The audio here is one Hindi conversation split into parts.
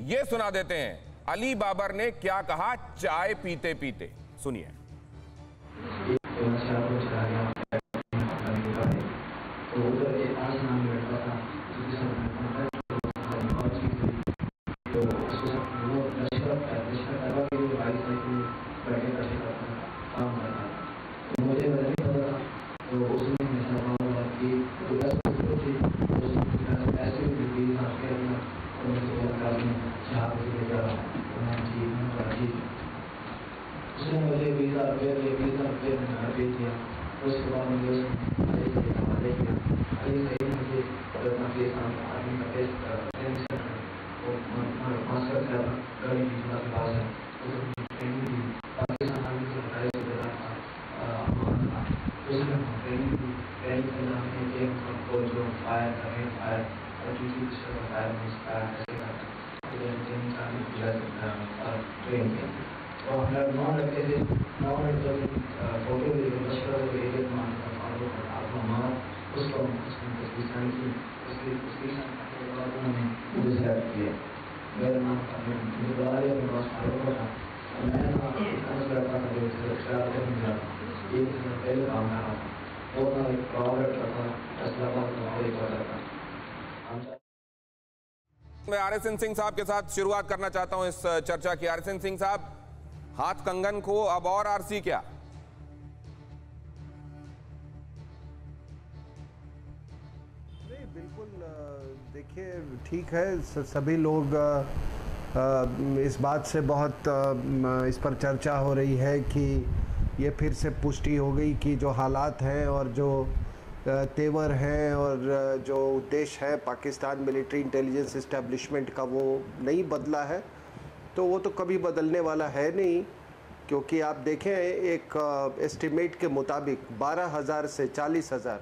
ये सुना देते हैं अली बाबर ने क्या कहा चाय पीते पीते। सुनिए। उसने मुझे 20,000 रुपये में घर भेज दिया। उसके बाद मुझे हवाले किया। अली सही मुझे अपना केस आदमी का केस वो मास्टर का गाड़ी भिजवा के पास है। ट्रेनिंग दी पाकिस्तान आर्मी से 28,000 था। उसने ट्रेनिंग दी। ट्रेनिंग के नाम में एक हमको जो फायर करें फायर और दूसरी दूसरे फायर में फायर कैसे करता है ट्रेनिंग का भी किया ट्रेन किया। तो हम लोग 9 लड़के थे। 9 लड़कों की फोटो लेकर लश्कर को एक आपको मार उसको तस्वीर की उसकी के बाद उन्होंने मुझे सेलेक्ट किया। मेरा नाम मुझे बता दिया मेरे पास फारूक था। मैं लड़का था जो शरारत में जा एक पहले काम कर रहा था। वो ना एक प्रॉब्लम लड़का था फैसलाबाद का एक लड़का। मैं आरएसएन सिंह साहब के साथ शुरुआत करना चाहता हूं इस चर्चा की। आरएसएन सिंह साहब, हाथ कंगन को अब और आरसी क्या? नहीं, बिल्कुल देखिए ठीक है। सभी लोग इस बात से बहुत इस पर चर्चा हो रही है कि ये फिर से पुष्टि हो गई कि जो हालात हैं और जो तेवर हैं और जो उद्देश्य है पाकिस्तान मिलिट्री इंटेलिजेंस इस्टेब्लिशमेंट का वो नहीं बदला है। तो वो तो कभी बदलने वाला है नहीं, क्योंकि आप देखें एक एस्टिमेट के मुताबिक 12,000 से 40,000,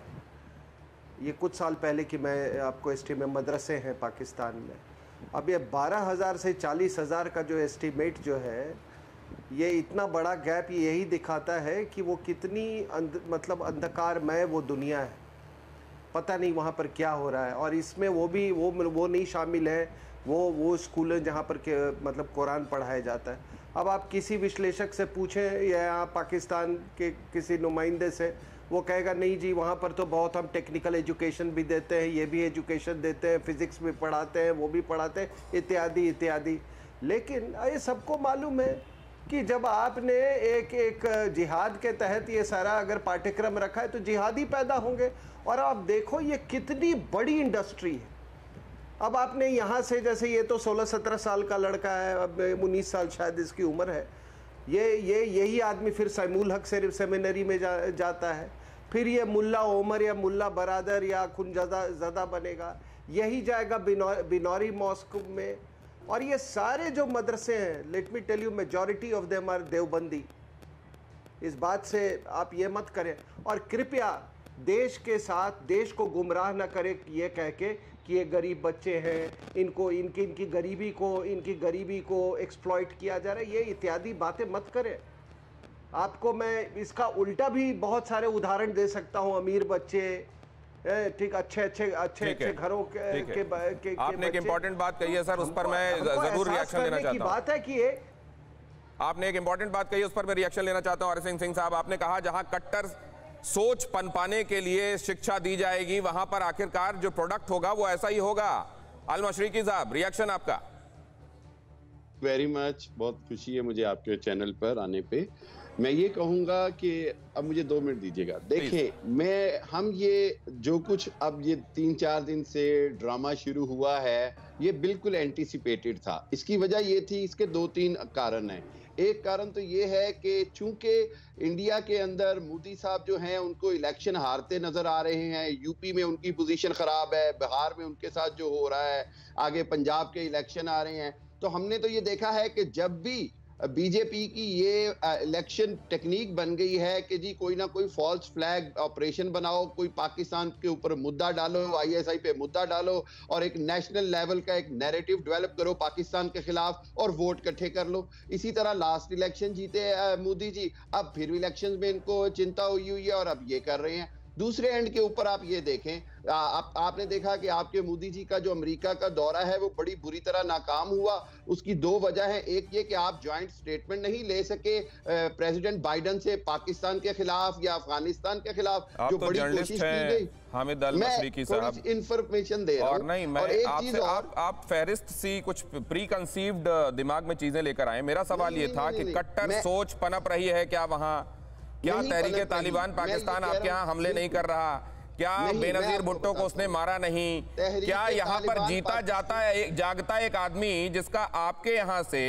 ये कुछ साल पहले की मैं आपको एस्टिमेट, मदरसे हैं पाकिस्तान में। अब ये 12,000 से 40,000 का जो एस्टिमेट जो है, ये इतना बड़ा गैप यही दिखाता है कि वो कितनी मतलब अंधकारमय वो दुनिया है। पता नहीं वहाँ पर क्या हो रहा है। और इसमें वो भी वो नहीं शामिल है वो स्कूल जहाँ पर के मतलब कुरान पढ़ाया जाता है। अब आप किसी विश्लेषक से पूछें या यहाँ पाकिस्तान के किसी नुमाइंदे से, वो कहेगा नहीं जी वहाँ पर तो बहुत हम टेक्निकल एजुकेशन भी देते हैं, ये भी एजुकेशन देते हैं, फिज़िक्स भी पढ़ाते हैं, वो भी पढ़ाते हैं, इत्यादि इत्यादि। लेकिन ये सबको मालूम है कि जब आपने एक जिहाद के तहत ये सारा अगर पाठ्यक्रम रखा है तो जिहादी पैदा होंगे। और आप देखो ये कितनी बड़ी इंडस्ट्री है। अब आपने यहाँ से, जैसे ये तो 16-17 साल का लड़का है, अब 19 साल शायद इसकी उम्र है, यही आदमी फिर सैमुल हक सेमिनरी में जाता है। फिर ये मुल्ला ओमर या मुल्ला बरादर या खुनजदा बनेगा, यही जाएगा बिनौरी मॉस्क में। और ये सारे जो मदरसे हैं, let me tell you, majority of them are Deobandi. इस बात से आप ये मत करें। और कृपया देश के साथ देश को गुमराह न करें ये कह के कि ये गरीब बच्चे हैं, इनकी गरीबी को एक्सप्लॉइट किया जा रहा है, ये इत्यादि बातें मत करें। आपको मैं इसका उल्टा भी बहुत सारे उदाहरण दे सकता हूँ। अमीर बच्चे, ठीक, अच्छे घरों के आपने एक इम्पोर्टेंट बात कही है सर, उस पर मैं जरूर रिएक्शन लेना चाहता हूं। बात है कि ये आपने एक इम्पोर्टेंट बात कही, उस पर मैं रिएक्शन लेना चाहता हूं। आरएसएन सिंह साहब, आपने कहा जहां कट्टर सोच पनपाने के लिए शिक्षा दी जाएगी, वहां पर आखिरकार जो प्रोडक्ट होगा वो ऐसा ही होगा। अल मशरिकी साहब, रिएक्शन आपका। वेरी मच, बहुत खुशी है मुझे आपके चैनल पर आने पे। मैं ये कहूंगा कि अब मुझे 2 मिनट दीजिएगा। देखिए, हम ये जो कुछ अब ये 3-4 दिन से ड्रामा शुरू हुआ है, ये बिल्कुल एंटीसिपेटेड था। इसकी वजह ये थी, इसके 2-3 कारण हैं। एक कारण तो ये है कि चूंकि इंडिया के अंदर मोदी साहब जो हैं उनको इलेक्शन हारते नजर आ रहे हैं, यूपी में उनकी पोजीशन खराब है, बिहार में उनके साथ जो हो रहा है, आगे पंजाब के इलेक्शन आ रहे हैं, तो हमने तो ये देखा है कि जब भी बीजेपी की ये इलेक्शन टेक्निक बन गई है कि जी कोई ना कोई फॉल्स फ्लैग ऑपरेशन बनाओ, कोई पाकिस्तान के ऊपर मुद्दा डालो, आईएसआई पे मुद्दा डालो और एक नेशनल लेवल का एक नैरेटिव डेवलप करो पाकिस्तान के खिलाफ और वोट इकट्ठे कर लो। इसी तरह लास्ट इलेक्शन जीते मोदी जी, अब फिर इलेक्शन में इनको चिंता हुई है और अब ये कर रहे हैं। दूसरे एंड के ऊपर आप ये देखें, आपने देखा कि आपके मोदी जी का जो अमेरिका का दौरा है वो बड़ी बुरी तरह नाकाम हुआ। उसकी दो वजह है, एक ये कि आप ज्वाइंट स्टेटमेंट नहीं ले सके प्रेसिडेंट बाइडेन से पाकिस्तान के खिलाफ या अफगानिस्तान के खिलाफ, जो तो बड़ी कोशिश की गई। हामिद अल मशरिकी साहब, इंफॉर्मेशन दे रहा हूं। और नहीं, मैं आपसे आप फेरिस्त सी कुछ प्री कंसीव्ड दिमाग में चीजें लेकर आए। मेरा सवाल ये था कि कट्टर सोच पनप रही है क्या वहां? क्या तहरीके तालिबान पाकिस्तान आपके यहाँ हमले नहीं कर रहा? क्या बेनजीर भुट्टो को उसने मारा नहीं? क्या यहाँ पर जीता जागता एक आदमी जिसका आपके यहाँ से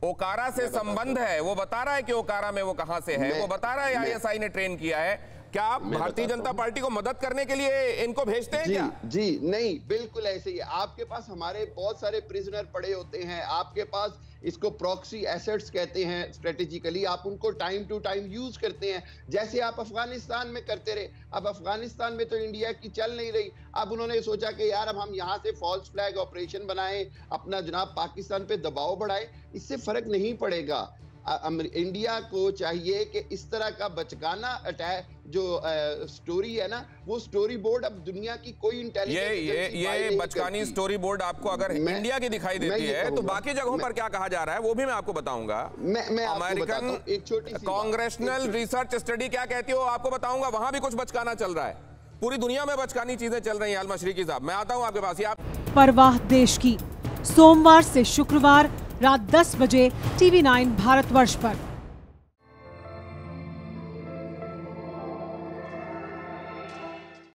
ओकारा से संबंध है, वो बता रहा है कि ओकारा में वो कहां से है, वो बता रहा है आईएसआई ने ट्रेन किया है। क्या आप भारतीय जनता पार्टी को मदद करने के लिए इनको भेजते हैं क्या? जी नहीं, बिल्कुल ऐसे ही। आपके पास हमारे बहुत सारे प्रिजनर पड़े होते हैं, आपके पास इसको प्रॉक्सी एसेट्स कहते हैं, स्ट्रेटेजिकली आप उनको टाइम टू टाइम यूज करते हैं, जैसे आप अफगानिस्तान में करते रहे। अब अफगानिस्तान में तो इंडिया की चल नहीं रही, अब उन्होंने सोचा कि यार अब हम यहाँ से फॉल्स फ्लैग ऑपरेशन बनाएं, अपना जनाब पाकिस्तान पे दबाव बढ़ाएं। इससे फर्क नहीं पड़ेगा। इंडिया को चाहिए कि इस तरह का बचकाना अटैक जो स्टोरी है ना, वो स्टोरी बोर्ड अब दुनिया की कोई इंटेलिजेंस ये बचकानी स्टोरी बोर्ड आपको अगर इंडिया की दिखाई देती है तो बाकी जगहों पर क्या कहा जा रहा है वो भी मैं आपको बताऊंगा। मैं अमेरिकन एक छोटी सी कांग्रेशनल रिसर्च स्टडी क्या कहती है वो आपको बताऊंगा। वहां भी कुछ बचकाना चल रहा है, पूरी दुनिया में बचकानी चीजें चल रही हैं। अल मशरिकी साहब, मैं आता हूं आपके पास। आप परवाह देश की, सोमवार से शुक्रवार रात 10 बजे TV9 भारतवर्ष पर।